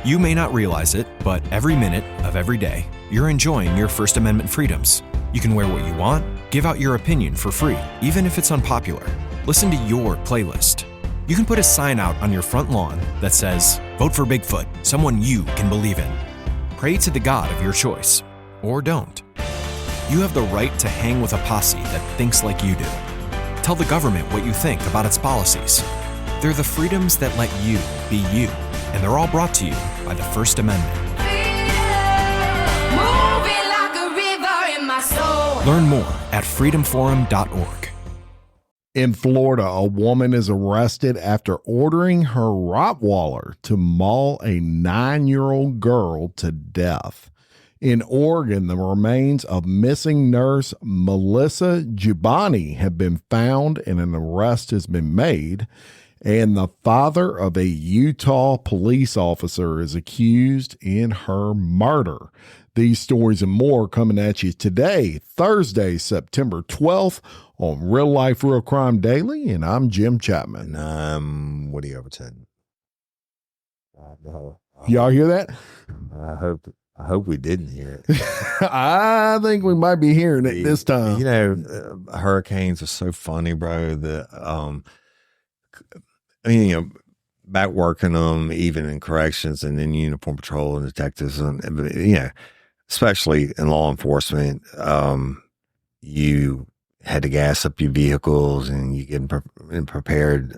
You may not realize it, but every minute of every day, you're enjoying your First Amendment freedoms. You can wear what you want, give out your opinion for free, even if it's unpopular. Listen to your playlist. You can put a sign out on your front lawn that says, "Vote for Bigfoot, someone you can believe in." Pray to the God of your choice, or don't. You have the right to hang with a posse that thinks like you do. Tell the government what you think about its policies. They're the freedoms that let you be you, and they're all brought to you by the First Amendment. Learn more at freedomforum.org. In Florida, a woman is arrested after ordering her Rottweiler to maul a 9-year-old girl to death. In Oregon, the remains of missing nurse Melissa Jubane have been found and an arrest has been made. And the father of a Utah police officer is accused in her murder. These stories and more coming at you today, Thursday, September 12th on Real Life, Real Crime Daily. And I'm Jim Chapman. And I'm Woody Overton. Y'all hear that? I hope we didn't hear it. I think we might be hearing it this time. You know, hurricanes are so funny, bro. Back working them, even in corrections and in uniform patrol and detectives, and especially in law enforcement, you had to gas up your vehicles and you get prepared.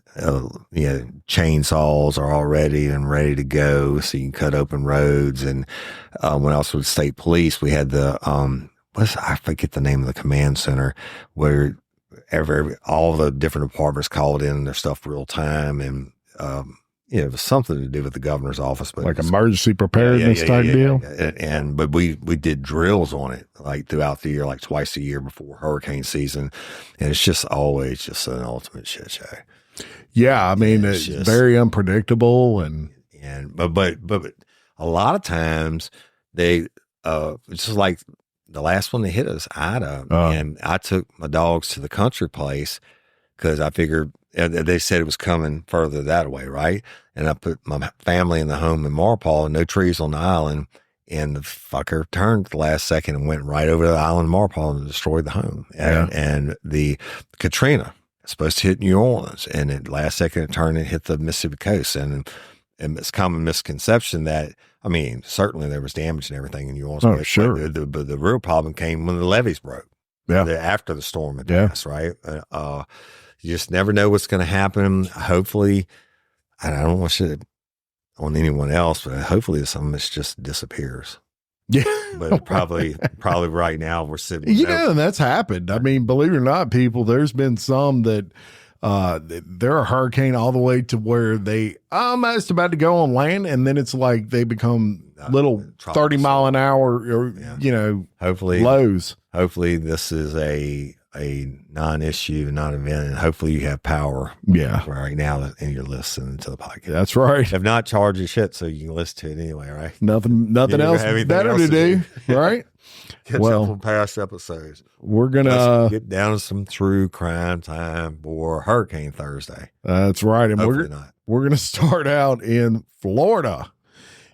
Chainsaws are all ready and ready to go, so you can cut open roads. And when I was with state police, we had the I forget the name of the command center where all the different departments called in their stuff real time, and it was something to do with the governor's office, but like emergency preparedness type deal. But we did drills on it like throughout the year, like twice a year before hurricane season, and it's just always just an ultimate shit show. Yeah, I mean it's very unpredictable, but a lot of times they just like the last one that hit us, Ida, and I took my dogs to the country place because I figured. They said it was coming further that way, right? And I put my family in the home in Marpole, no trees on the island, and the fucker turned at the last second and went right over to the island of Marpole and destroyed the home. And the Katrina is supposed to hit New Orleans, and at the last second it turned and hit the Mississippi coast. And it's common misconception that, I mean, certainly there was damage and everything in New Orleans. Oh, sure. But the real problem came when the levees broke. Yeah. After the storm had passed, right? You just never know what's going to happen. Hopefully, I don't want shit on anyone else, but hopefully some of this just disappears. Yeah. But probably right now we're sitting. And that's happened. I mean, believe it or not, people, there's been some that they're a hurricane all the way to where they almost about to go on land, and then it's like they become little 30 mile an hour or hopefully lows. Hopefully this is a non-issue, non-event, and hopefully you have power right now and you're listening to the podcast. That's right. If not, charge your shit so you can listen to it anyway, right? Nothing else better to do, right? Catch up on past episodes. We're gonna get down to some true crime time for Hurricane Thursday. That's right. And we're gonna start out in Florida.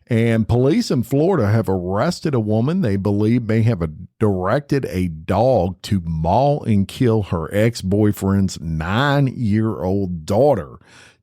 And police in Florida have arrested a woman they believe may have directed a dog to maul and kill her ex-boyfriend's 9-year-old daughter.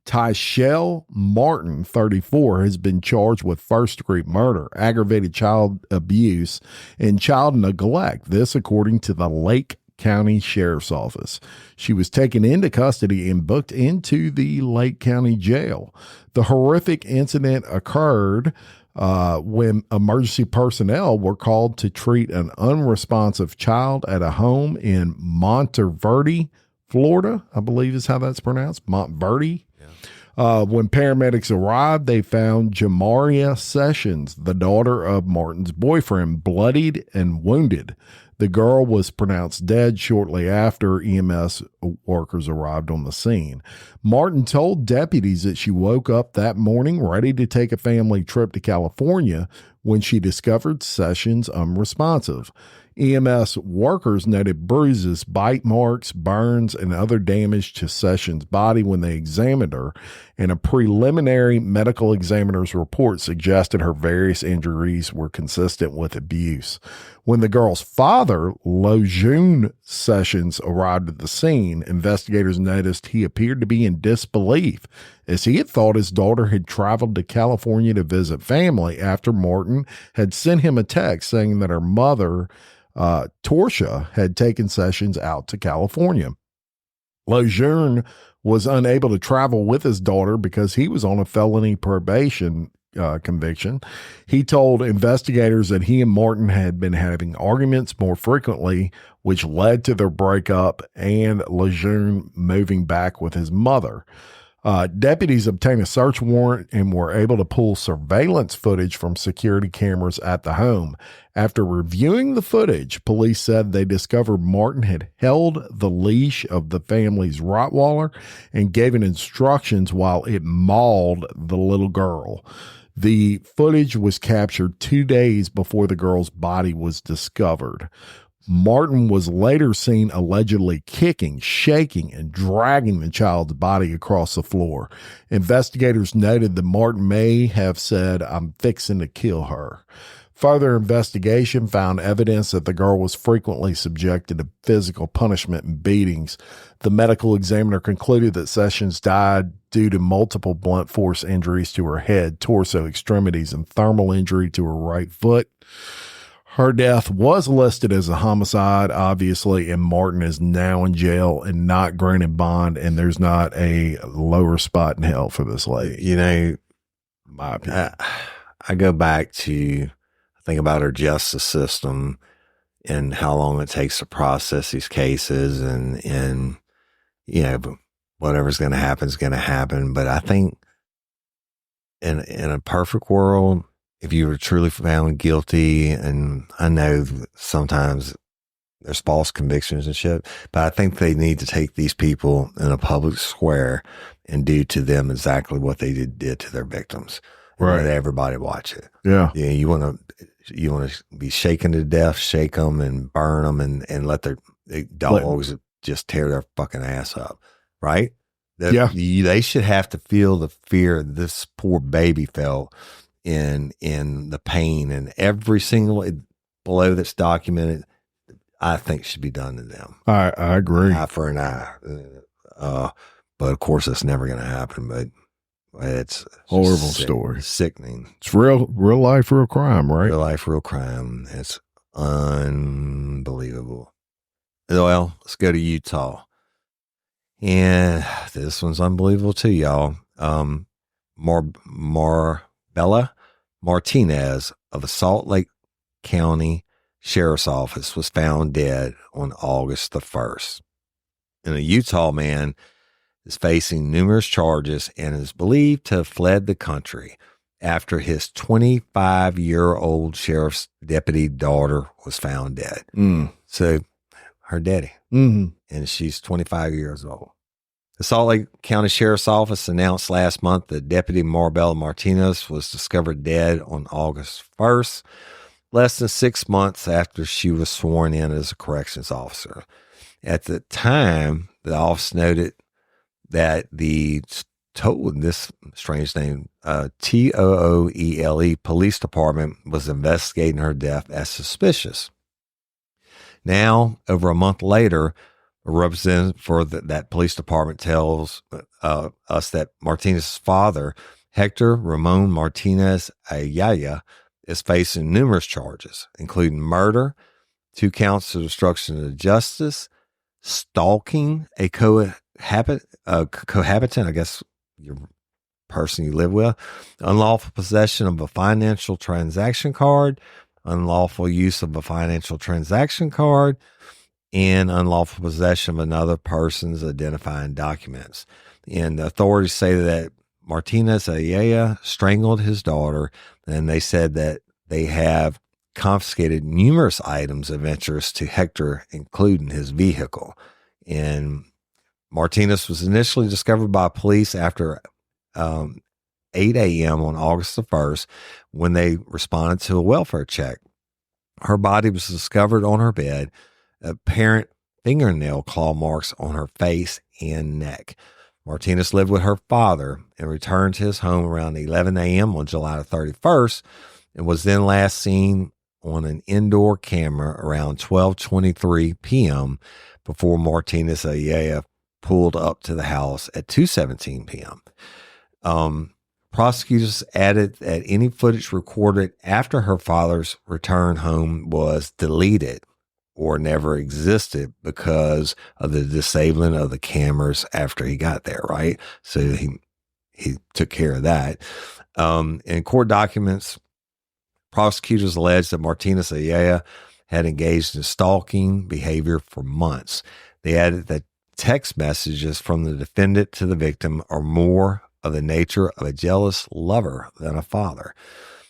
Tyshell Martin, 34, has been charged with first-degree murder, aggravated child abuse, and child neglect. This according to the Lake County Sheriff's Office. She was taken into custody and booked into the Lake County Jail. The horrific incident occurred when emergency personnel were called to treat an unresponsive child at a home in Monteverde, Florida, I believe is how that's pronounced, Montverde. When paramedics arrived, they found Jamaria Sessions, the daughter of Martin's boyfriend, bloodied and wounded. The girl was pronounced dead shortly after EMS workers arrived on the scene. Martin told deputies that she woke up that morning ready to take a family trip to California when she discovered Sessions unresponsive. EMS workers noted bruises, bite marks, burns, and other damage to Sessions' body when they examined her, and a preliminary medical examiner's report suggested her various injuries were consistent with abuse. When the girl's father, Lejeune Sessions, arrived at the scene, investigators noticed he appeared to be in disbelief, as he had thought his daughter had traveled to California to visit family after Martin had sent him a text saying that her mother, Torcia, had taken Sessions out to California. Lejeune was unable to travel with his daughter because he was on a felony probation conviction. He told investigators that he and Martin had been having arguments more frequently, which led to their breakup and Lejeune moving back with his mother. Deputies obtained a search warrant and were able to pull surveillance footage from security cameras at the home. After reviewing the footage, police said they discovered Martin had held the leash of the family's Rottweiler and gave it instructions while it mauled the little girl. The footage was captured 2 days before the girl's body was discovered. Martin was later seen allegedly kicking, shaking, and dragging the child's body across the floor. Investigators noted that Martin may have said, "I'm fixing to kill her." Further investigation found evidence that the girl was frequently subjected to physical punishment and beatings. The medical examiner concluded that Sessions died due to multiple blunt force injuries to her head, torso, extremities, and thermal injury to her right foot. Her death was listed as a homicide, obviously, and Martin is now in jail and not granted bond, and there's not a lower spot in hell for this lady. You know, my opinion. I go back to think about our justice system and how long it takes to process these cases, and you know, whatever's going to happen is going to happen. But I think in a perfect world, if you were truly found guilty, and I know sometimes there's false convictions and shit, but I think they need to take these people in a public square and do to them exactly what they did to their victims. Right. Let everybody watch it. Yeah. Yeah. You want to be shaken to death, shake them and burn them and let their dogs just tear their fucking ass up. Right. They should have to feel the fear this poor baby felt in the pain, and every single blow that's documented, I think should be done to them. I agree. Eye for an eye. But of course that's never going to happen, but it's horrible story. Sickening. It's real life, real crime, right? Real life, real crime. It's unbelievable. Well, let's go to Utah. And this one's unbelievable too, y'all. Marbella Martinez of the Salt Lake County Sheriff's Office was found dead on August the 1st. And a Utah man is facing numerous charges and is believed to have fled the country after his 25-year-old sheriff's deputy daughter was found dead. So her daddy, and she's 25 years old. The Salt Lake County Sheriff's Office announced last month that Deputy Marbella Martinez was discovered dead on August 1st, less than 6 months after she was sworn in as a corrections officer. At the time, the office noted that this strange name, TOOELE Police Department was investigating her death as suspicious. Now, over a month later, a representative for that police department tells us that Martinez's father, Hector Ramon Martinez Ayala, is facing numerous charges, including murder, 2 counts of obstruction of justice, stalking a cohabitant, I guess your person you live with, unlawful possession of a financial transaction card, unlawful use of a financial transaction card, and unlawful possession of another person's identifying documents. And the authorities say that Martinez Ayala strangled his daughter, and they said that they have confiscated numerous items of interest to Hector, including his vehicle. And Martinez was initially discovered by police after 8 a.m. on August the 1st when they responded to a welfare check. Her body was discovered on her bed, apparent fingernail claw marks on her face and neck. Martinez lived with her father and returned to his home around 11 a.m. on July the 31st and was then last seen on an indoor camera around 12:23 p.m. before Martinez Ayala pulled up to the house at 2:17 p.m. Prosecutors added that any footage recorded after her father's return home was deleted or never existed because of the disabling of the cameras after he got there, right? So he took care of that. In court documents, prosecutors alleged that Martinez Ayala had engaged in stalking behavior for months. They added that text messages from the defendant to the victim are more of the nature of a jealous lover than a father.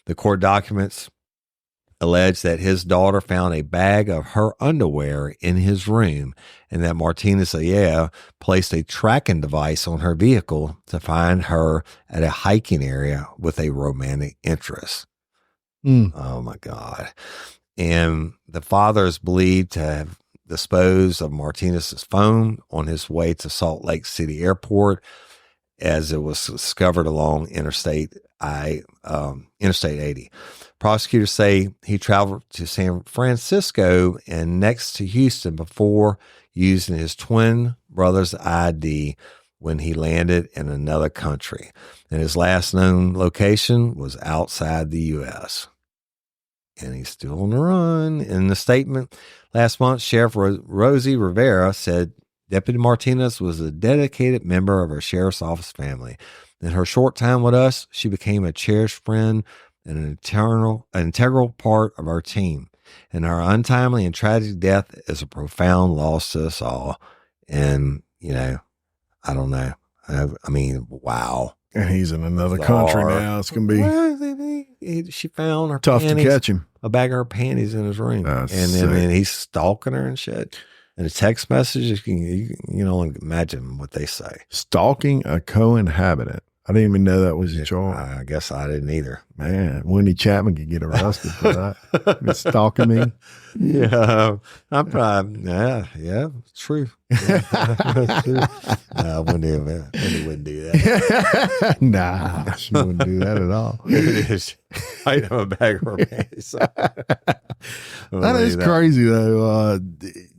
The court documents alleged that his daughter found a bag of her underwear in his room and that Martinez Ayala placed a tracking device on her vehicle to find her at a hiking area with a romantic interest. Oh my God. And the father is believed to have disposed of Martinez's phone on his way to Salt Lake City Airport as it was discovered along Interstate 80. Prosecutors say he traveled to San Francisco and next to Houston before using his twin brother's ID when he landed in another country. And his last known location was outside the U.S. And he's still on the run. In the statement last month, Sheriff Rosie Rivera said Deputy Martinez was a dedicated member of her sheriff's office family. In her short time with us, she became a cherished friend and an integral part of our team. And her untimely and tragic death is a profound loss to us all. And, you know, I don't know. I mean, wow. And he's in another country now. It's going to be. She found her tough panties, to catch him. A bag of her panties in his room. That's and then he's stalking her and shit. And the text messages, you know, imagine what they say. Stalking a co-inhabitant. I didn't even know that was a charge. I guess I didn't either. Man, Wendy Chapman could get arrested for that. Stalking me. Yeah. I'm probably, yeah, it's true. Yeah, true. Wendy wouldn't do that. Nah, she wouldn't do that at all. I have a bag of her panties. That is crazy, though.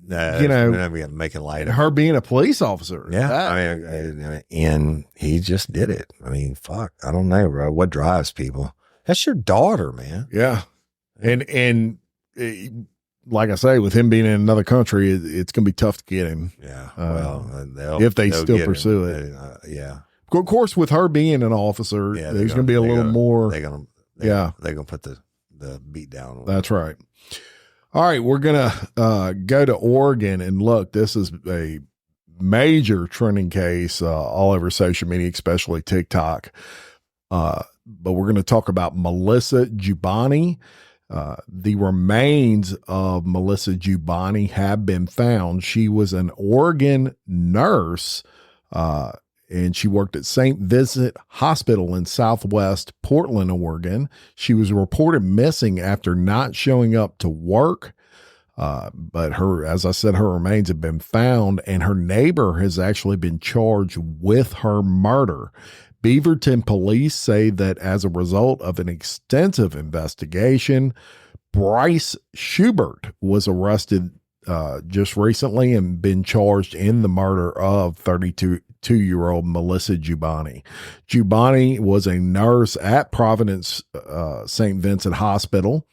You know, making light of her being a police officer. Yeah. I mean, and he just did it. I mean, fuck. I don't know, bro. What drives people? That's your daughter, man. Yeah. And like I say, with him being in another country, it's going to be tough to get him. Yeah. Well, if they still pursue it. Yeah. Of course, with her being an officer, there's going to be a little more. They're going to put the beat down on That's right. All right, we're going to go to Oregon, and look, this is a major trending case all over social media, especially TikTok. But we're going to talk about Melissa Jubane. The remains of Melissa Jubane have been found. She was an Oregon nurse, and she worked at St. Vincent Hospital in Southwest Portland, Oregon. She was reported missing after not showing up to work. But as I said, her remains have been found, and her neighbor has actually been charged with her murder. Beaverton police say that as a result of an extensive investigation, Bryce Schubert was arrested just recently and been charged in the murder of 32-year-old Melissa Jubane. Jubane was a nurse at Providence St. Vincent Hospital.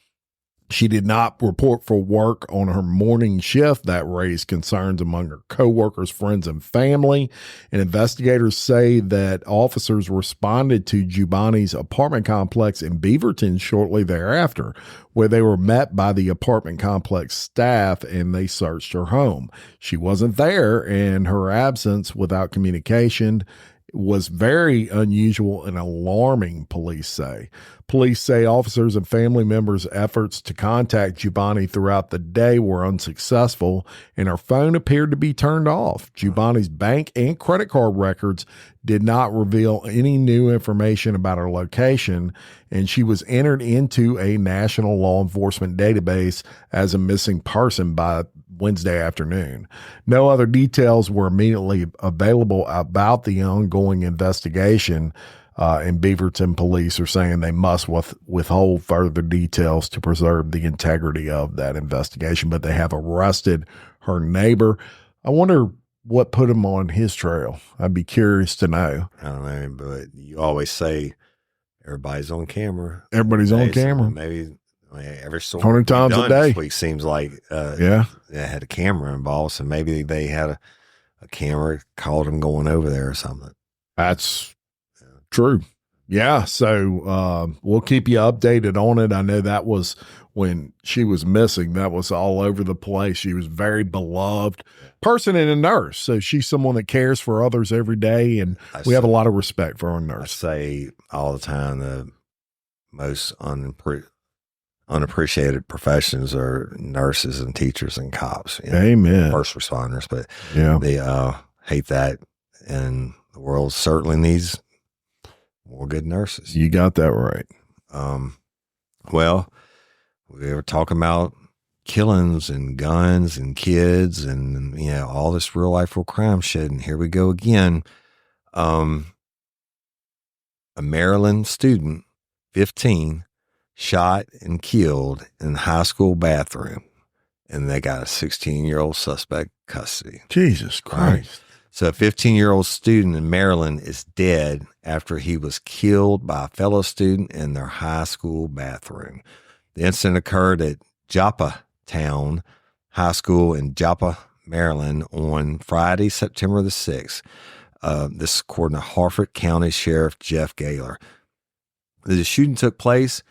She did not report for work on her morning shift. That raised concerns among her coworkers, friends, and family. And investigators say that officers responded to Jubane's apartment complex in Beaverton shortly thereafter, where they were met by the apartment complex staff and they searched her home. She wasn't there, and her absence without communication was very unusual and alarming, police say. Police say officers and family members' efforts to contact Jubane throughout the day were unsuccessful, and her phone appeared to be turned off. Jubane's bank and credit card records did not reveal any new information about her location, and she was entered into a national law enforcement database as a missing person by Wednesday afternoon. No other details were immediately available about the ongoing investigation. And Beaverton police are saying they must withhold further details to preserve the integrity of that investigation, but they have arrested her neighbor. I wonder what put him on his trail. I'd be curious to know. I don't know, but you always say everybody's on camera. Everybody's on camera. Maybe every story 100 times a day this week seems like they had a camera involved, so maybe they had a camera caught them going over there or something. That's true. Yeah. So we'll keep you updated on it. I know that was when she was missing. That was all over the place. She was a very beloved person and a nurse. So she's someone that cares for others every day. And we have a lot of respect for our nurse. I say all the time, the most unappreciated professions are nurses and teachers and cops. Amen. First responders. But they hate that. And the world certainly needs more good nurses. You got that right. Well, we were talking about killings and guns and kids and, all this real life, real crime shit. And here we go again. A Maryland student, 15, shot and killed in high school bathroom. And they got a 16-year-old suspect custody. Jesus Christ. Right? So a 15-year-old student in Maryland is dead after he was killed by a fellow student in their high school bathroom. The incident occurred at Joppa Town High School in Joppa, Maryland on Friday, September the 6th. This according to Harford County Sheriff Jeff Gaylor. The shooting took place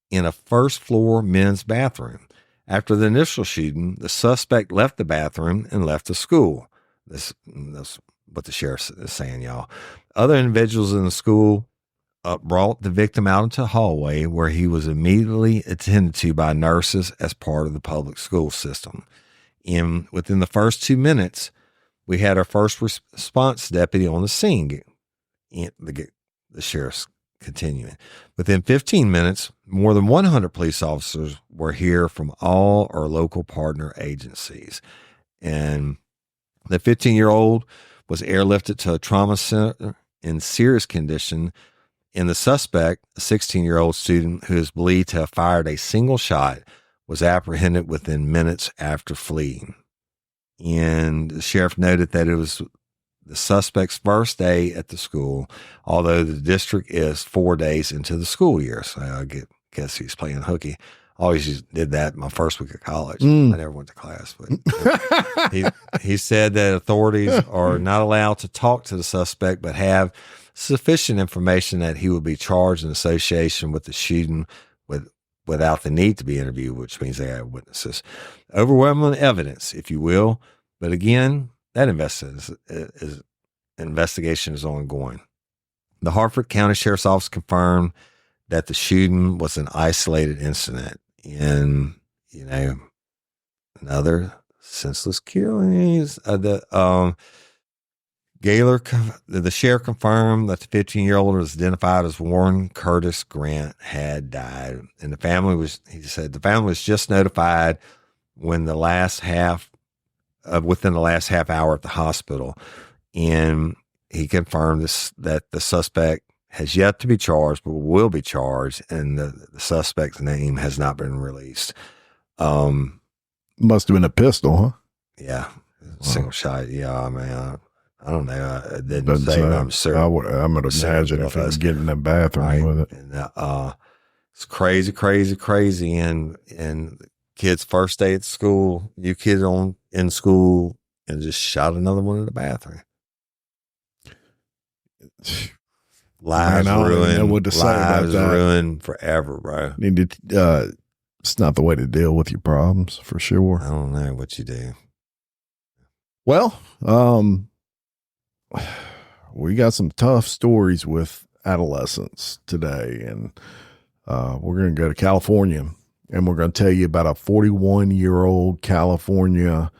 in a first-floor men's bathroom. After the initial shooting, the suspect left the bathroom and left the school. That's what the sheriff is saying, y'all. Other individuals in the school brought the victim out into a hallway where he was immediately attended to by nurses as part of the public school system. Within the first 2 minutes, we had our first response deputy on the scene. The sheriff's continuing. Within 15 minutes, more than 100 police officers were here from all our local partner agencies. And the 15-year-old was airlifted to a trauma center in serious condition, and the suspect, a 16-year-old student who is believed to have fired a single shot, was apprehended within minutes after fleeing. And the sheriff noted that it was the suspect's first day at the school, although the district is 4 days into the school year. So I guess he's playing hooky. Always did that my first week of college. I never went to class, but he said that authorities are not allowed to talk to the suspect, but have sufficient information that he will be charged in association with the shooting without the need to be interviewed, which means they have witnesses. Overwhelming evidence, if you will. But again, that investigation is ongoing. The Harford County Sheriff's Office confirmed that the shooting was an isolated incident. And, another senseless killings. The sheriff confirmed that the 15-year-old was identified as Warren Curtis Grant had died. And he said the family was just notified within the last half hour at the hospital. And he confirmed that the suspect has yet to be charged, but will be charged, and the suspect's name has not been released. Must have been a pistol, huh? Yeah, single shot. Yeah, I mean, I don't know. I didn't say, but I'm certain. I'm going to imagine if he was getting in the bathroom with it. And, it's crazy, and kids' first day at school, you kids in school, and just shot another one in the bathroom. Lives ruined. Lives ruined forever, bro. It's not the way to deal with your problems, for sure. I don't know what you do. Well, we got some tough stories with adolescents today, and We're going to go to California, and we're going to tell you about a 41-year-old California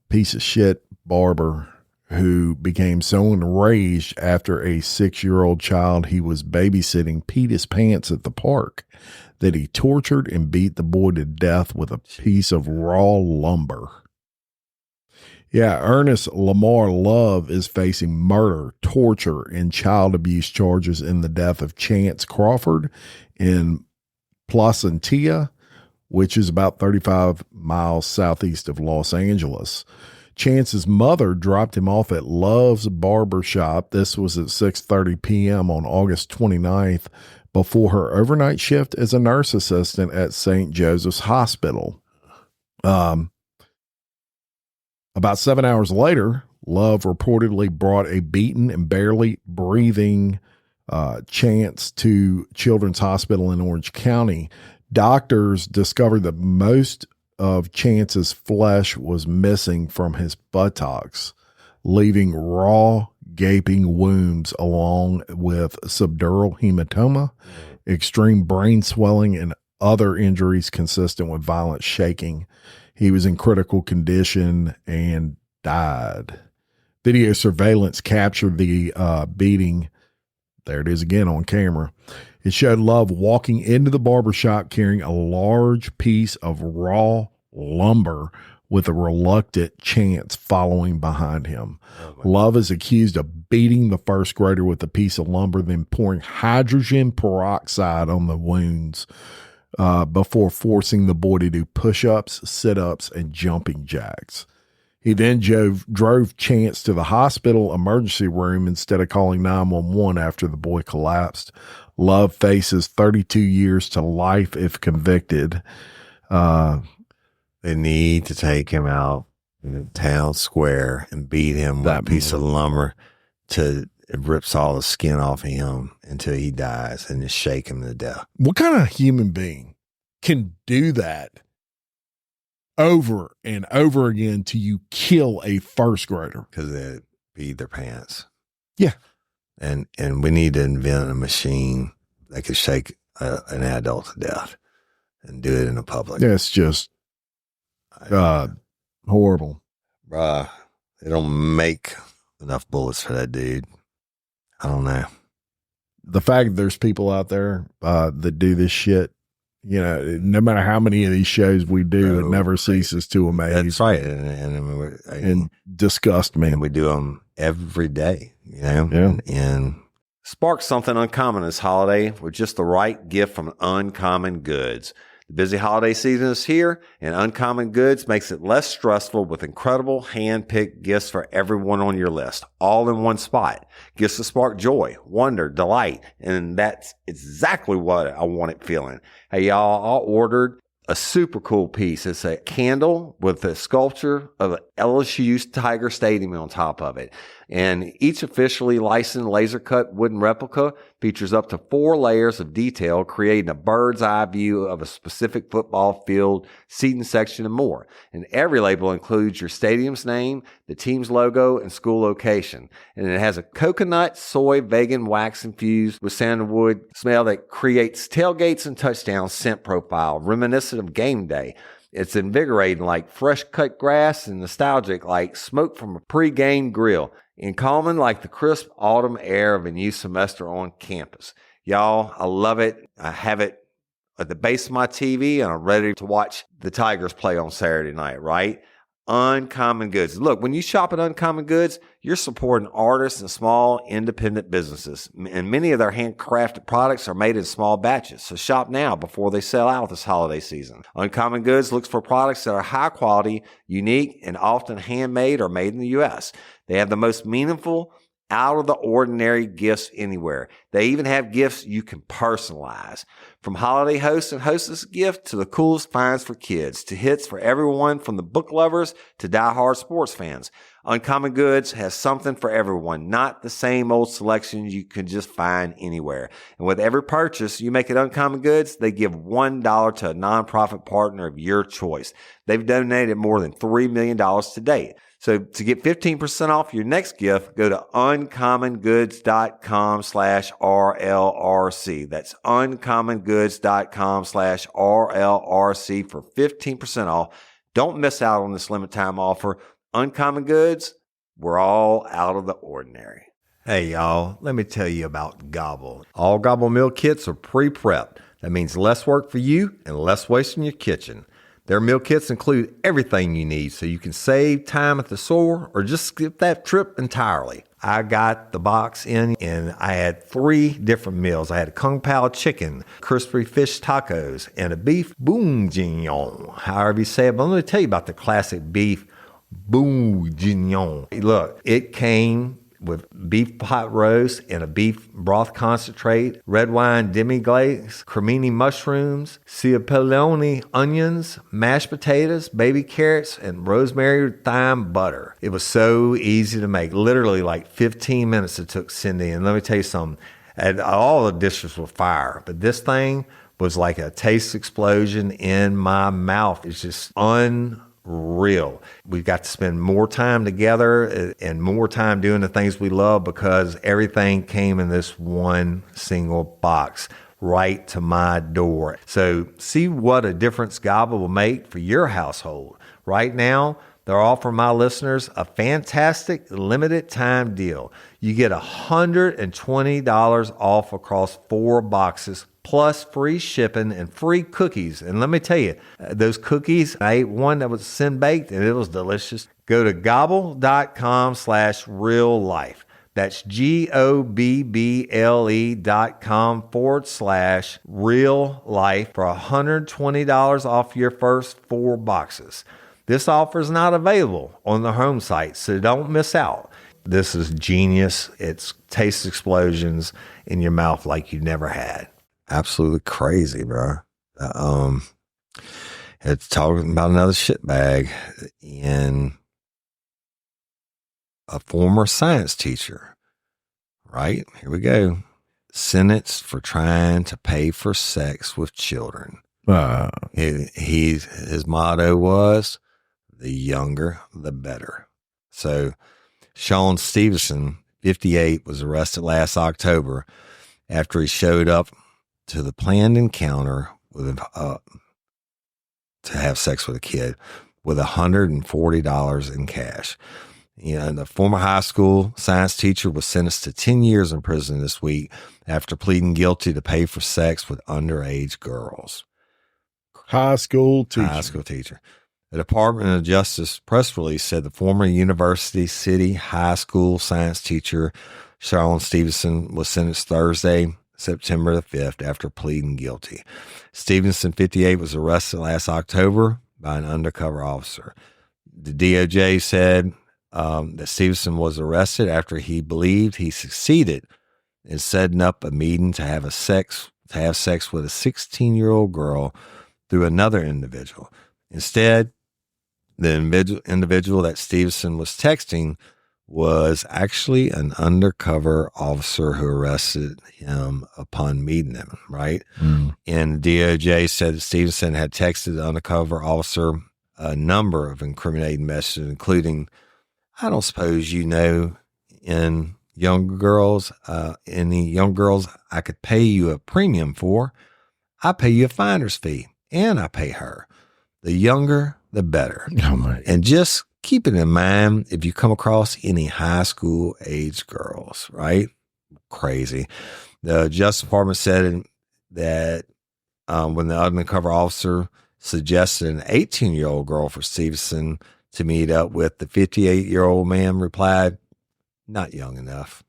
piece of shit barber who became so enraged after a 6-year-old child he was babysitting peed his pants at the park that he tortured and beat the boy to death with a piece of raw lumber. Yeah, Earnest Lamar Love is facing murder, torture, and child abuse charges in the death of Chance Crawford in Placentia, which is about 35 miles southeast of Los Angeles. Chance's mother dropped him off at Love's barbershop. This was at 6:30 p.m. on August 29th before her overnight shift as a nurse assistant at St. Joseph's Hospital. About 7 hours later, Love reportedly brought a beaten and barely breathing Chance to Children's Hospital in Orange County. Doctors discovered that most of Chance's flesh was missing from his buttocks, leaving raw, gaping wounds along with subdural hematoma, extreme brain swelling, and other injuries consistent with violent shaking. He was in critical condition and died. Video surveillance captured the beating. There it is again on camera. It showed Love walking into the barbershop carrying a large piece of raw lumber with a reluctant Chance following behind him. Love is accused of beating the first grader with a piece of lumber, then pouring hydrogen peroxide on the wounds before forcing the boy to do push-ups, sit-ups, and jumping jacks. He then drove Chance to the hospital emergency room instead of calling 911 after the boy collapsed. Love faces 32 years to life if convicted. They need to take him out in the town square and beat him with a piece of lumber till it rips all the skin off of him until he dies, and just shake him to death. What kind of human being can do that over and over again till you kill a first grader? Because they beat their pants. Yeah. And we need to invent a machine that could shake an adult to death and do it in the public. Yeah, it's just horrible. Bruh, they don't make enough bullets for that dude. I don't know. The fact that there's people out there that do this shit, you know, no matter how many of these shows we do, it never ceases to amaze. That's right. And disgust me. And we do them every day, you know? Yeah. And spark something uncommon this holiday with just the right gift from Uncommon Goods. The busy holiday season is here, and Uncommon Goods makes it less stressful with incredible hand-picked gifts for everyone on your list, all in one spot. Gifts to spark joy, wonder, delight, and that's exactly what I wanted feeling. Hey, y'all, I ordered a super cool piece. It's a candle with a sculpture of an LSU Tiger Stadium on top of it. And each officially licensed laser cut wooden replica features up to 4 layers of detail, creating a bird's eye view of a specific football field, seating section, and more. And every label includes your stadium's name, the team's logo, and school location. And it has a coconut, soy, vegan wax infused with sandalwood smell that creates tailgates and touchdown scent profile, reminiscent of game day. It's invigorating like fresh cut grass and nostalgic like smoke from a pre-game grill, and calming like the crisp autumn air of a new semester on campus. Y'all, I love it. I have it at the base of my TV, and I'm ready to watch the Tigers play on Saturday night, right? Uncommon Goods. Look, when you shop at Uncommon Goods, you're supporting artists and small independent businesses. And many of their handcrafted products are made in small batches. So shop now before they sell out this holiday season. Uncommon Goods looks for products that are high quality, unique, and often handmade or made in the U.S. They have the most meaningful, out of the ordinary gifts anywhere. They even have gifts you can personalize. From holiday hosts and hostess gift to the coolest finds for kids, to hits for everyone from the book lovers to diehard sports fans. Uncommon Goods has something for everyone, not the same old selections you can just find anywhere. And with every purchase you make at Uncommon Goods, they give $1 to a nonprofit partner of your choice. They've donated more than $3 million to date. So to get 15% off your next gift, go to uncommongoods.com/RLRC. That's uncommongoods.com/RLRC for 15% off. Don't miss out on this limited time offer. Uncommon Goods, we're all out of the ordinary. Hey, y'all, let me tell you about Gobble. All Gobble meal kits are pre-prepped. That means less work for you and less waste in your kitchen. Their meal kits include everything you need so you can save time at the store or just skip that trip entirely. I got the box in and I had 3 different meals. I had a Kung Pao chicken, crispy fish tacos, and a beef bourguignon, however you say it. But let me tell you about the classic beef bourguignon. Look, it came with beef pot roast and a beef broth concentrate, red wine demi-glaze, cremini mushrooms, cipollone onions, mashed potatoes, baby carrots, and rosemary thyme butter. It was so easy to make. Literally like 15 minutes it took Cindy. And let me tell you something, and all the dishes were fire, but this thing was like a taste explosion in my mouth. It's just unreal. We've got to spend more time together and more time doing the things we love because everything came in this one single box right to my door. So see what a difference Gobble will make for your household. Right now, they're offering my listeners a fantastic limited time deal. You get $120 off across 4 boxes plus free shipping and free cookies. And let me tell you, those cookies, I ate one that was sin baked and it was delicious. Go to gobble.com/real life. That's GOBBLE.com/real life for $120 off your first 4 boxes. This offer is not available on the home site, so don't miss out. This is genius. It's taste explosions in your mouth like you never had. Absolutely crazy, bro. It's talking about another shitbag in a former science teacher, right? Here we go. Sentenced for trying to pay for sex with children. His motto was, the younger, the better. So Sean Stevenson, 58, was arrested last October after he showed up to the planned encounter with to have sex with a kid with $140 in cash. And the former high school science teacher was sentenced to 10 years in prison this week after pleading guilty to pay for sex with underage girls. High school teacher. The Department of Justice press release said the former University City High School science teacher, Sean Stevenson, was sentenced Thursday, September the 5th, after pleading guilty. Stevenson, 58, was arrested last October by an undercover officer. The DOJ said that Stevenson was arrested after he believed he succeeded in setting up a meeting to have sex with a 16-year-old girl through another individual. Instead, the individual that Stevenson was texting was actually an undercover officer who arrested him upon meeting him, right? Mm. And the DOJ said that Stevenson had texted the undercover officer a number of incriminating messages, including, I don't suppose you know, in younger girls, any young girls I could pay you a premium for. I pay you a finder's fee, and I pay her. The younger, the better. Oh my. And just keep it in mind if you come across any high school age girls, right? Crazy. The Justice Department said that when the undercover officer suggested an 18-year-old girl for Stevenson to meet up with, the 58-year-old man replied, not young enough,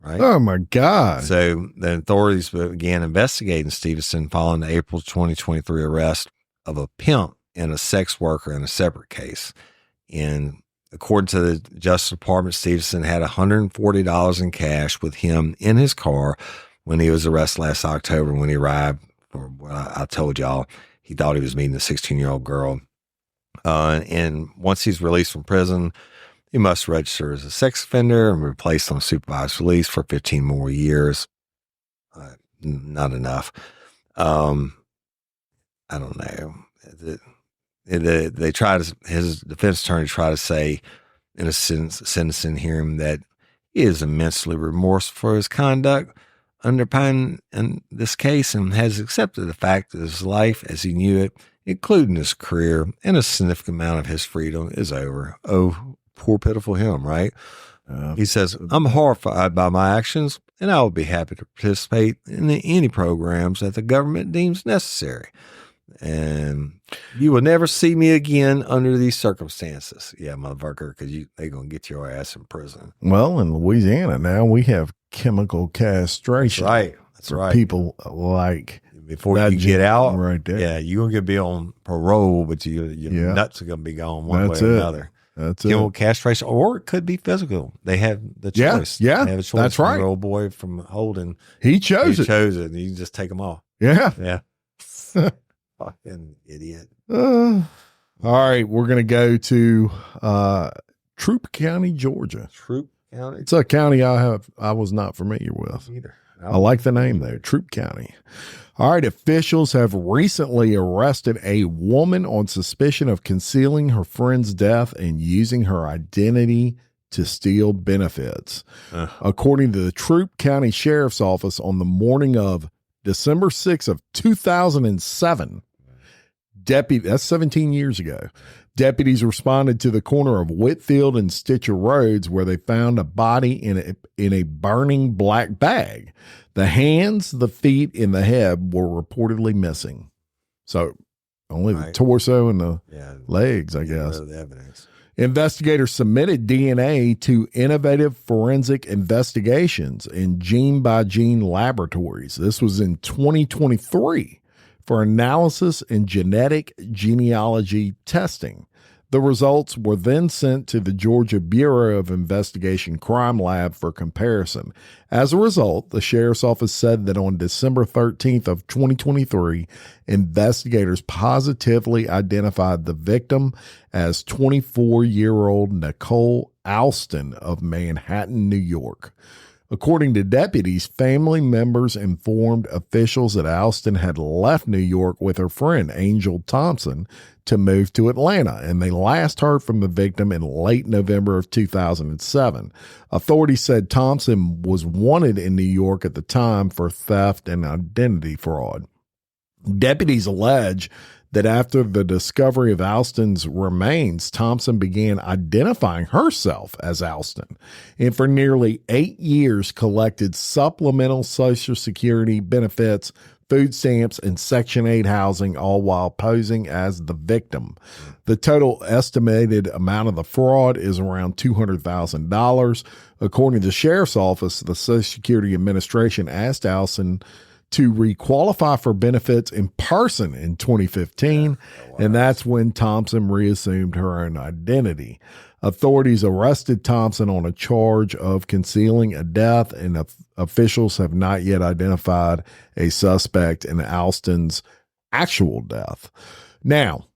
right? Oh, my God. So the authorities began investigating Stevenson following the April 2023 arrest of a pimp and a sex worker in a separate case. And according to the Justice Department, Stevenson had $140 in cash with him in his car when he was arrested last October. When he arrived, for what I told y'all, he thought he was meeting a 16-year-old girl. And once he's released from prison, he must register as a sex offender and be placed on supervised release for 15 more years. Not enough. I don't know. They tried to, his defense attorney tried to say in a sentencing hearing that he is immensely remorseful for his conduct underpinning in this case and has accepted the fact that his life as he knew it, including his career and a significant amount of his freedom, is over. Oh, poor pitiful him, right? He says, I'm horrified by my actions, and I will be happy to participate in any programs that the government deems necessary. And you will never see me again under these circumstances. Yeah, motherfucker, because they're going to get your ass in prison. Well, in Louisiana now, we have chemical castration. That's right. People like before you get out, right there. Yeah, you're going to be on parole, but your nuts are going to be gone one way or another. That's chemical castration, or it could be physical. They have the choice. Yeah, they have a choice. That's right. Your old boy from Holden, he chose it. And you just take them off. Yeah. Fucking idiot. All right, we're going to go to Troup County, Georgia. Troup County? It's a county I was not familiar with. Either. I like the name though, Troup County. All right, officials have recently arrested a woman on suspicion of concealing her friend's death and using her identity to steal benefits. According to the Troup County Sheriff's Office, on the morning of December 6th of 2007, that's 17 years ago, deputies responded to the corner of Whitfield and Stitcher Roads where they found a body in a burning black bag. The hands, the feet, and the head were reportedly missing. So only the torso and the legs, I guess. The evidence. Investigators submitted DNA to Innovative Forensic Investigations in Gene by Gene Laboratories. This was in 2023 for analysis and genetic genealogy testing. The results were then sent to the Georgia Bureau of Investigation Crime Lab for comparison. As a result, the Sheriff's Office said that on December 13th of 2023, investigators positively identified the victim as 24-year-old Nicole Alston of Manhattan, New York. According to deputies, family members informed officials that Alston had left New York with her friend, Angel Thompson, to move to Atlanta, and they last heard from the victim in late November of 2007. Authorities said Thompson was wanted in New York at the time for theft and identity fraud. Deputies allege that after the discovery of Alston's remains, Thompson began identifying herself as Alston, and for nearly 8 years collected supplemental Social Security benefits, food stamps, and Section 8 housing, all while posing as the victim. The total estimated amount of the fraud is around $200,000. According to the Sheriff's Office, the Social Security Administration asked Alston to requalify for benefits in person in 2015, and that's when Thompson reassumed her own identity. Authorities arrested Thompson on a charge of concealing a death, and officials have not yet identified a suspect in Alston's actual death. Now,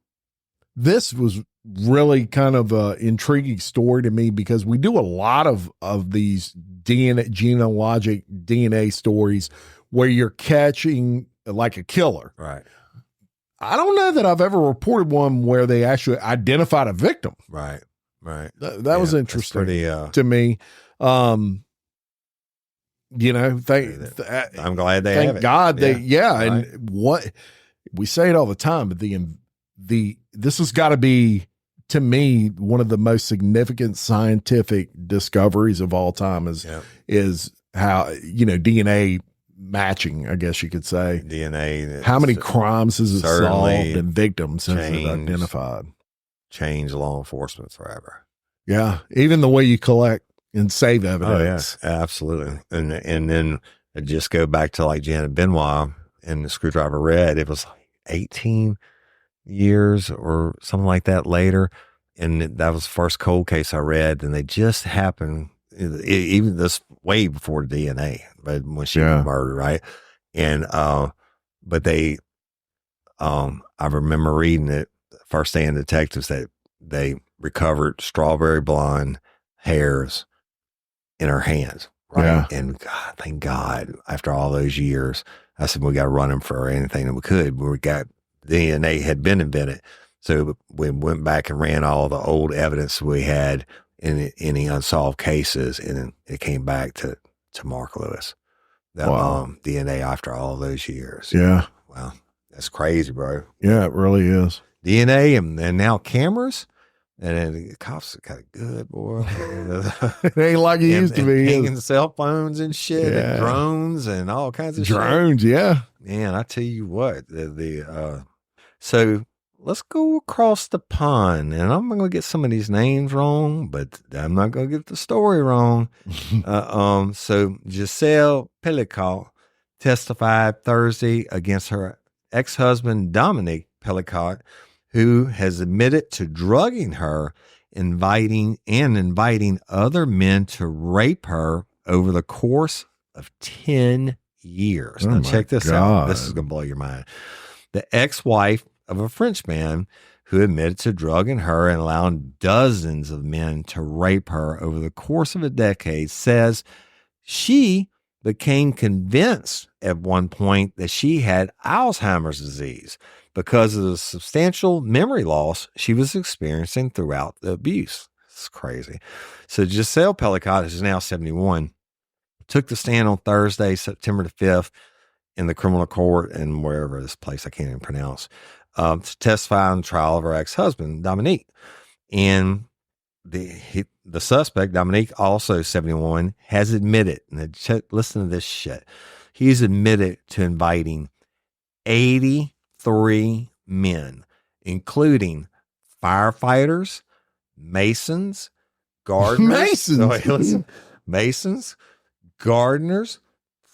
this was really kind of an intriguing story to me because we do a lot of these genealogic DNA stories where you're catching like a killer. Right. I don't know that I've ever reported one where they actually identified a victim. Right. That was interesting to me. I'm glad they have it. Thank God right. And what we say it all the time, but this has got to be, to me, one of the most significant scientific discoveries of all time is how, DNA matching, I guess you could say. DNA. How many crimes has it solved and victims has it identified? Change law enforcement forever. Yeah. Even the way you collect and save evidence. Oh, yeah, absolutely. And then just go back to like Janet Benoit and the Screwdriver Red. It was like 18 years or something like that later. And that was the first cold case I read. And they just happened, even this way before DNA, but when she was murdered, right? And, but they, I remember reading it, first day in detectives, that they recovered strawberry blonde hairs in her hands. Right. Yeah. And God, thank God, after all those years, I said, we got to run them for anything that we could. We got DNA had been invented. So we went back and ran all the old evidence we had in any unsolved cases, and it came back to Mark Lewis. That DNA after all those years. Yeah. Wow. That's crazy, bro. Yeah, it really is. DNA and now cameras. And then the cops got it good, boy. It ain't like it used to be. Hanging cell phones and shit, and drones and all kinds of drones, shit. Yeah. Man, I tell you what, so let's go across the pond, and I'm going to get some of these names wrong, but I'm not going to get the story wrong. So Giselle Pellicott testified Thursday against her ex-husband, Dominique Pellicott, who has admitted to drugging her, inviting other men to rape her over the course of 10 years. Now check this out. This is going to blow your mind. The ex-wife of a French man who admitted to drugging her and allowing dozens of men to rape her over the course of a decade says she became convinced at one point that she had Alzheimer's disease because of the substantial memory loss she was experiencing throughout the abuse. It's crazy. So Giselle Pellicott, who's now 71, took the stand on Thursday, September the 5th, in the criminal court and wherever this place I can't even pronounce, to testify on the trial of her ex-husband, Dominique. And the suspect, Dominique, also 71, has admitted, and listen to this shit, he's admitted to inviting 83 men, including firefighters, masons, gardeners, masons, gardeners,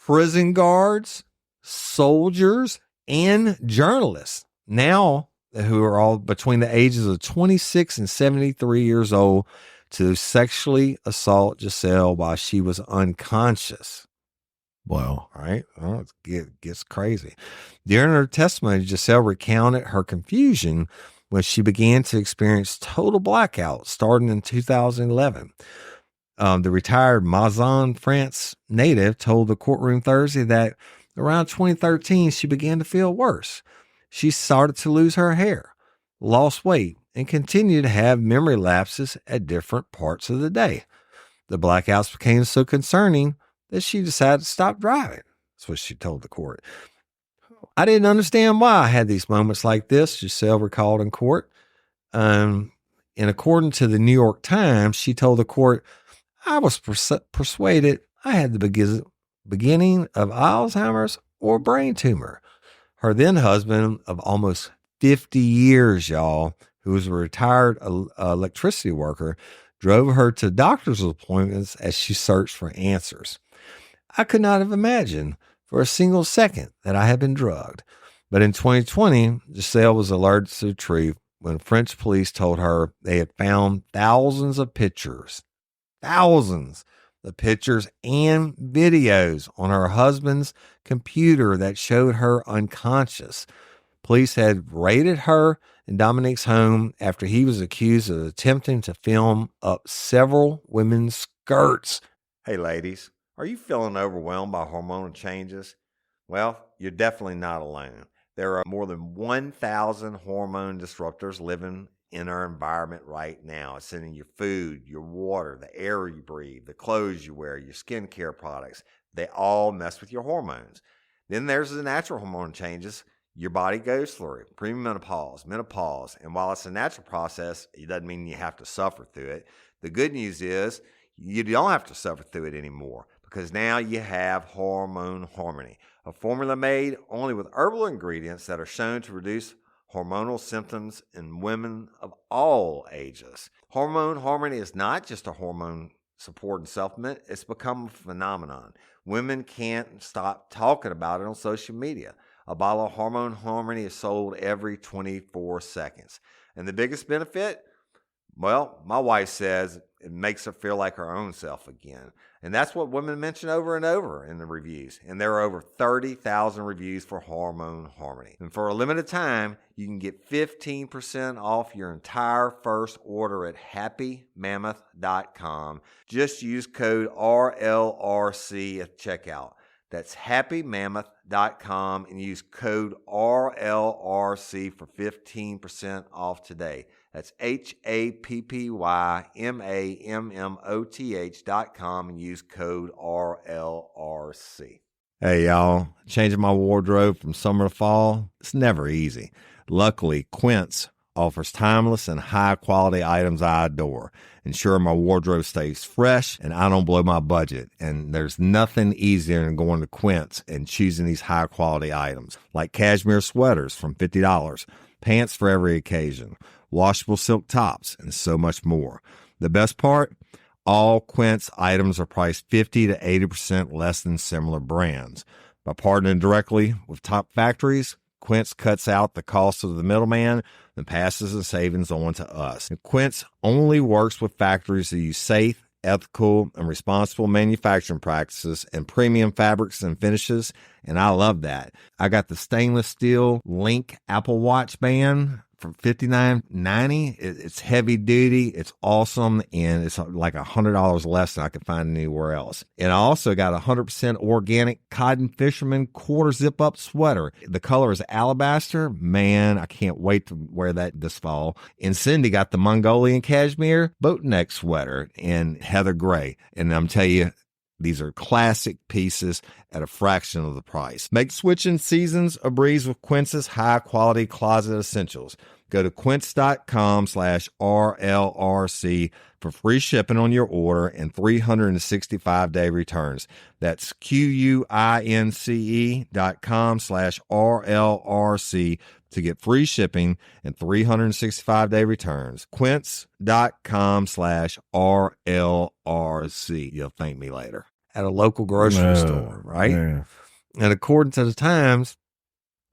prison guards, soldiers, and journalists, now who are all between the ages of 26 and 73 years old, to sexually assault Giselle while she was unconscious. Wow. All right. Well, it gets crazy. During her testimony, Giselle recounted her confusion when she began to experience total blackout starting in 2011. The retired Mazan, France native told the courtroom Thursday that around 2013, she began to feel worse. She started to lose her hair, lost weight, and continued to have memory lapses at different parts of the day. The blackouts became so concerning that she decided to stop driving. That's what she told the court. I didn't understand why I had these moments like this, Giselle recalled in court. And according to the New York Times, she told the court, I was persuaded I had the beginning of Alzheimer's or brain tumor. Her then husband of almost 50 years, y'all, who was a retired electricity worker, drove her to doctor's appointments as she searched for answers. I could not have imagined for a single second that I had been drugged. But in 2020, Giselle was alerted to the truth when French police told her they had found thousands of pictures and videos on her husband's computer that showed her unconscious. Police had raided her in Dominique's home after he was accused of attempting to film up several women's skirts. Hey, ladies, are you feeling overwhelmed by hormonal changes? Well, you're definitely not alone. There are more than 1,000 hormone disruptors living in our environment right now. It's in your food, your water, the air you breathe, the clothes you wear, your skincare products. They all mess with your hormones. Then there's the natural hormone changes your body goes through, premenopause, menopause. And while it's a natural process, it doesn't mean you have to suffer through it. The good news is you don't have to suffer through it anymore, because now you have Hormone Harmony, a formula made only with herbal ingredients that are shown to reduce hormonal symptoms in women of all ages. Hormone Harmony is not just a hormone support and supplement. It's become a phenomenon. Women can't stop talking about it on social media. A bottle of Hormone Harmony is sold every 24 seconds. And the biggest benefit? Well, my wife says it makes her feel like her own self again. And that's what women mention over and over in the reviews. And there are over 30,000 reviews for Hormone Harmony. And for a limited time, you can get 15% off your entire first order at happymammoth.com. Just use code RLRC at checkout. That's happymammoth.com and use code RLRC for 15% off today. That's happymammoth.com and use code RLRC. Hey, y'all. Changing my wardrobe from summer to fall, it's never easy. Luckily, Quince offers timeless and high-quality items I adore, ensuring my wardrobe stays fresh and I don't blow my budget. And there's nothing easier than going to Quince and choosing these high-quality items, like cashmere sweaters from $50, pants for every occasion, washable silk tops, and so much more. The best part? All Quince items are priced 50 to 80% less than similar brands. By partnering directly with top factories, Quince cuts out the cost of the middleman and passes the savings on to us. And Quince only works with factories that use safe, ethical, and responsible manufacturing practices and premium fabrics and finishes, and I love that. I got the stainless steel Link Apple Watch band for $59.90. It's heavy duty, it's awesome, and it's like $100 less than I could find anywhere else. And I also got a 100% organic cotton fisherman quarter zip up sweater. The color is alabaster. Man, I can't wait to wear that this fall. And Cindy got the Mongolian cashmere boat neck sweater in heather gray. And I'm telling you, these are classic pieces at a fraction of the price. Make switching seasons a breeze with Quince's high-quality closet essentials. Go to quince.com/RLRC for free shipping on your order and 365-day returns. That's QUINCE.com/RLRC to get free shipping and 365-day returns. Quince.com/RLRC. You'll thank me later. At a local grocery store, right? Yeah. And according to the Times,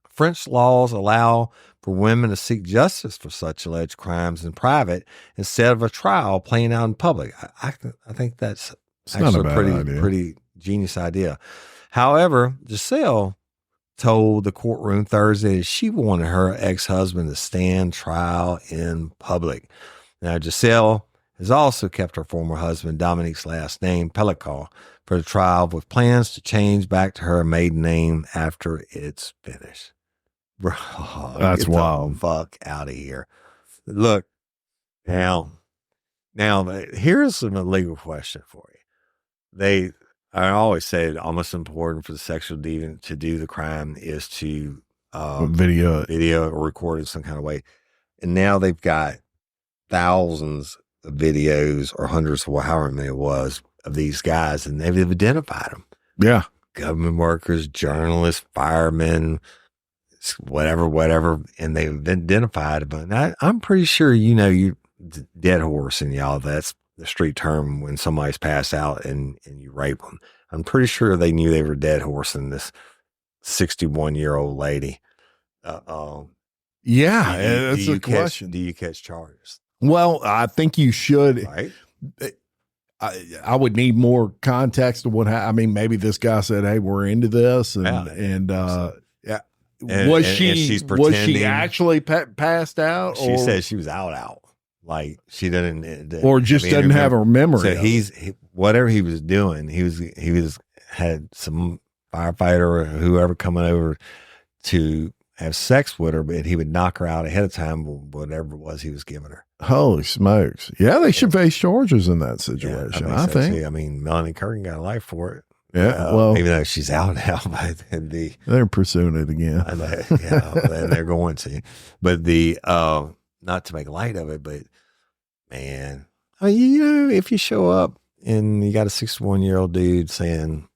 French laws allow for women to seek justice for such alleged crimes in private instead of a trial playing out in public. I think that's actually a pretty genius idea. However, Giselle told the courtroom Thursday that she wanted her ex-husband to stand trial in public. Now, Giselle has also kept her former husband Dominique's last name, Pellicott, for the trial, with plans to change back to her maiden name after it's finished. Bro, that's wild. Fuck out of here. Look, now, here's a legal question for you. I always say almost important for the sexual deviant to do the crime is to video or record in some kind of way. And now they've got thousands of videos or hundreds of however many it was of these guys, and they've identified them. Yeah. Government workers, journalists, firemen, whatever. And they've identified them. And I'm pretty sure, you dead horse and y'all, that's the street term when somebody's passed out and you rape them. I'm pretty sure they knew they were dead horsing this 61-year-old lady. Yeah, that's a question. Do you catch charges? Well, I think you should. Right. I would need more context of what happened. I mean, maybe this guy said, "Hey, we're into this," was she actually passed out? She said she was out. Like she didn't, or just doesn't have her memory. So whatever he was doing, he had some firefighter or whoever coming over to have sex with her, but he would knock her out ahead of time, whatever it was he was giving her. Holy smokes! Yeah, they should face charges in that situation. I think. Too. I mean, Melanie Curtin got a life for it. Yeah, well, even though she's out now, but they're pursuing it again. And they're going to. But not to make light of it, but man, I mean, if you show up and you got a 61-year-old dude saying,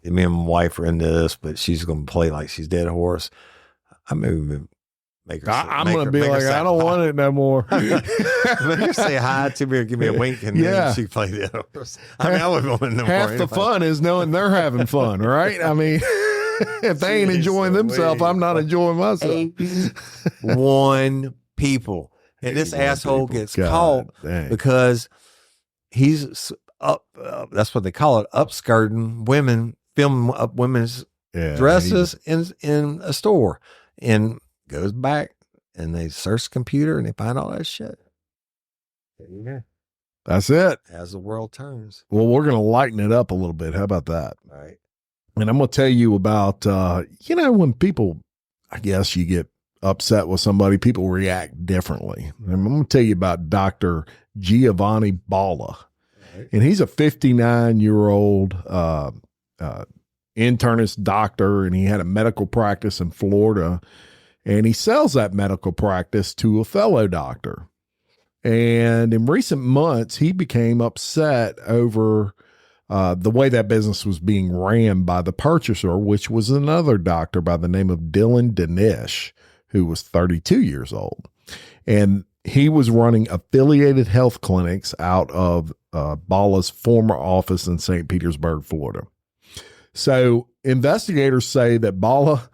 "Me and my wife are into this, but she's going to play like she's dead horse," I maybe make her. I'm going to be like, "I don't want it no more." Make her say hi to me or give me a wink, and then she play dead horse. I mean, I wouldn't want no more. Half the fun is knowing they're having fun, right? I mean, if they ain't enjoying themselves, I'm not enjoying myself. 81 people, and this asshole gets caught because he's up. That's what they call it, upskirting women, filming up women's dresses in a store, and goes back and they search the computer and they find all that shit. Yeah, that's it. As the world turns. Well, we're gonna lighten it up a little bit. How about that? All right. And I'm going to tell you about, when people, I guess you get upset with somebody, people react differently. And I'm going to tell you about Dr. Giovanni Balla. Right. And he's a 59-year-old internist doctor, and he had a medical practice in Florida, and he sells that medical practice to a fellow doctor. And in recent months, he became upset over the way that business was being ran by the purchaser, which was another doctor by the name of Dylan Dinesh, who was 32 years old. And he was running affiliated health clinics out of Balla's former office in St. Petersburg, Florida. So investigators say that Balla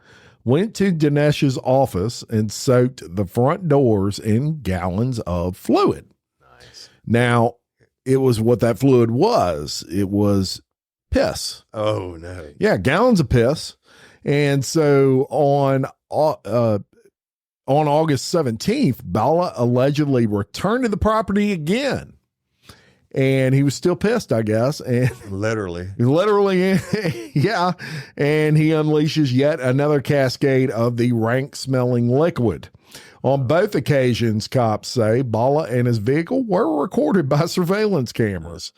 went to Dinesh's office and soaked the front doors in gallons of fluid. Nice. Now, it was what that fluid was. It was piss. Oh, no. Yeah, gallons of piss. And so on August 17th, Balla allegedly returned to the property again. And he was still pissed, I guess. And literally, yeah. And he unleashes yet another cascade of the rank smelling liquid. On both occasions, cops say Balla and his vehicle were recorded by surveillance cameras.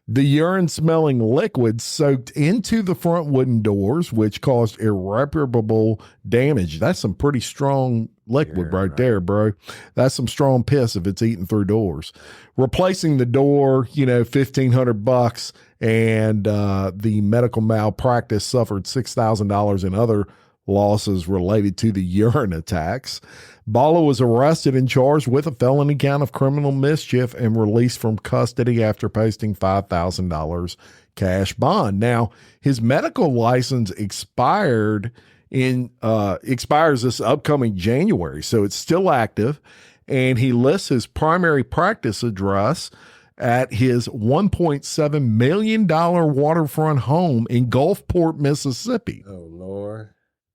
The urine-smelling liquid soaked into the front wooden doors, which caused irreparable damage. That's some pretty strong liquid right there, bro. That's some strong piss if it's eating through doors. Replacing the door, $1,500, and the medical malpractice suffered $6,000 in other losses related to the urine attacks. Balla was arrested and charged with a felony count of criminal mischief and released from custody after posting $5,000 cash bond. Now, his medical license expires this upcoming January, so it's still active, and he lists his primary practice address at his $1.7 million waterfront home in Gulfport, Mississippi. Oh, Lord.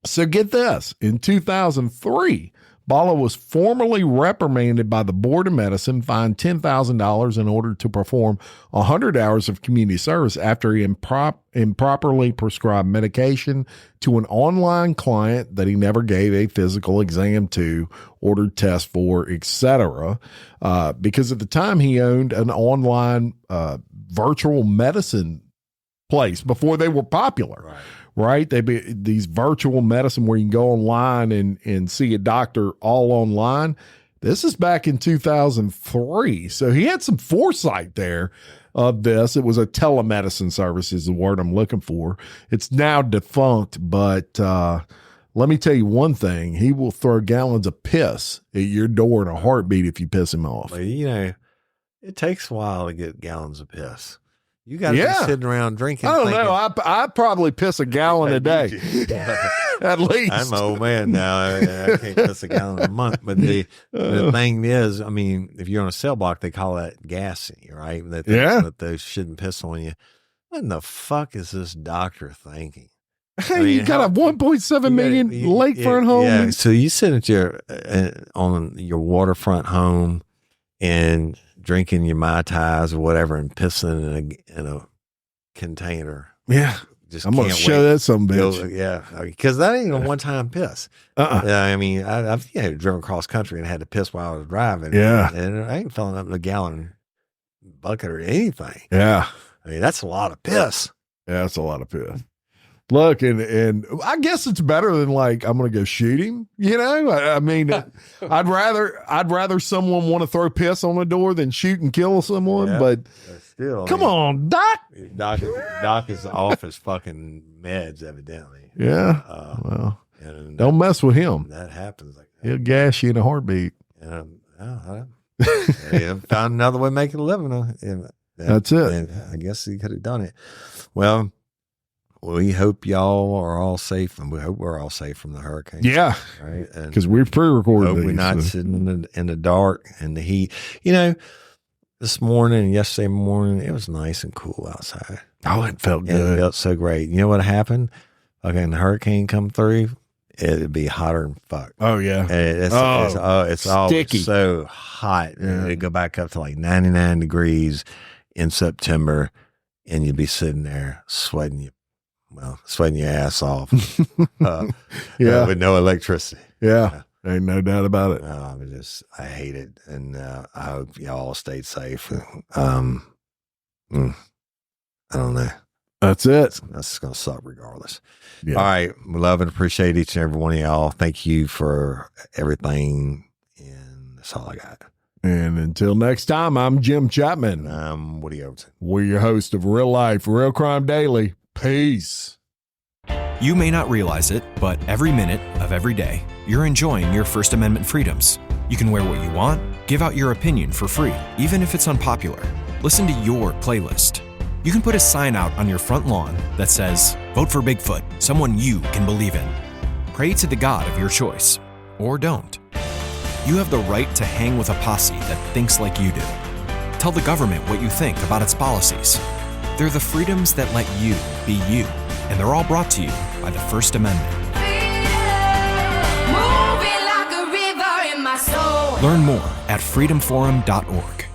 So get this. In 2003, Balla was formally reprimanded by the Board of Medicine, fined $10,000 in order to perform 100 hours of community service after he improperly prescribed medication to an online client that he never gave a physical exam to, ordered tests for, etc. Because at the time he owned an online virtual medicine place before they were popular. Right. They be these virtual medicine where you can go online and see a doctor all online. This is back in 2003. So he had some foresight there of this. It was a telemedicine service is the word I'm looking for. It's now defunct, but let me tell you one thing. He will throw gallons of piss at your door in a heartbeat if you piss him off. Well, it takes a while to get gallons of piss. You got to be sitting around drinking. I don't know. I probably piss a gallon a day. At least. I'm an old man now. I can't piss a gallon a month. But the thing is, if you're on a cell block, they call that gassing you, right? That they shouldn't piss on you. What in the fuck is this doctor thinking? You got a 1.7 million lakefront home. Yeah. So you sit at on your waterfront home and drinking your Mai Tais or whatever and pissing in a container. Yeah. I'm going to show that some bitch. Yeah. Because that ain't a one-time piss. I've driven across country and had to piss while I was driving. Yeah. And I ain't filling up a gallon bucket or anything. Yeah. That's a lot of piss. Yeah, that's a lot of piss. Look, and I guess it's better than I'm going to go shoot him. I'd rather someone want to throw piss on the door than shoot and kill someone. But still, come on, Doc. Doc is off his fucking meds, evidently. Yeah. Don't mess with him. That happens like that. He'll gas you in a heartbeat. Found another way to make a living. That's it. I guess he could have done it. Well, we hope y'all are all safe, and we hope we're all safe from the hurricane. Yeah, right. Because we're pre-recorded. Hope we're not sitting in the dark and the heat. This morning and yesterday morning, it was nice and cool outside. Oh, it felt good. It felt so great. You know what happened? Okay, the hurricane come through, it'd be hotter than fuck. Oh yeah, it's all sticky. So hot. Yeah. It'd go back up to 99 degrees in September, and you'd be sitting there sweating your well, sweating your ass off. Yeah. With no electricity. Yeah. Ain't no doubt about it. I hate it. And I hope y'all stayed safe. I don't know. That's it. That's going to suck regardless. Yeah. All right. We love and appreciate each and every one of y'all. Thank you for everything. And that's all I got. And until next time, I'm Jim Chapman. And I'm Woody Overton. We're your host of Real Life, Real Crime Daily. Peace. You may not realize it, but every minute of every day, you're enjoying your First Amendment freedoms. You can wear what you want, give out your opinion for free, even if it's unpopular. Listen to your playlist. You can put a sign out on your front lawn that says, "Vote for Bigfoot, someone you can believe in." Pray to the God of your choice, or don't. You have the right to hang with a posse that thinks like you do. Tell the government what you think about its policies. They're the freedoms that let you be you, and they're all brought to you by the First Amendment. Learn more at freedomforum.org.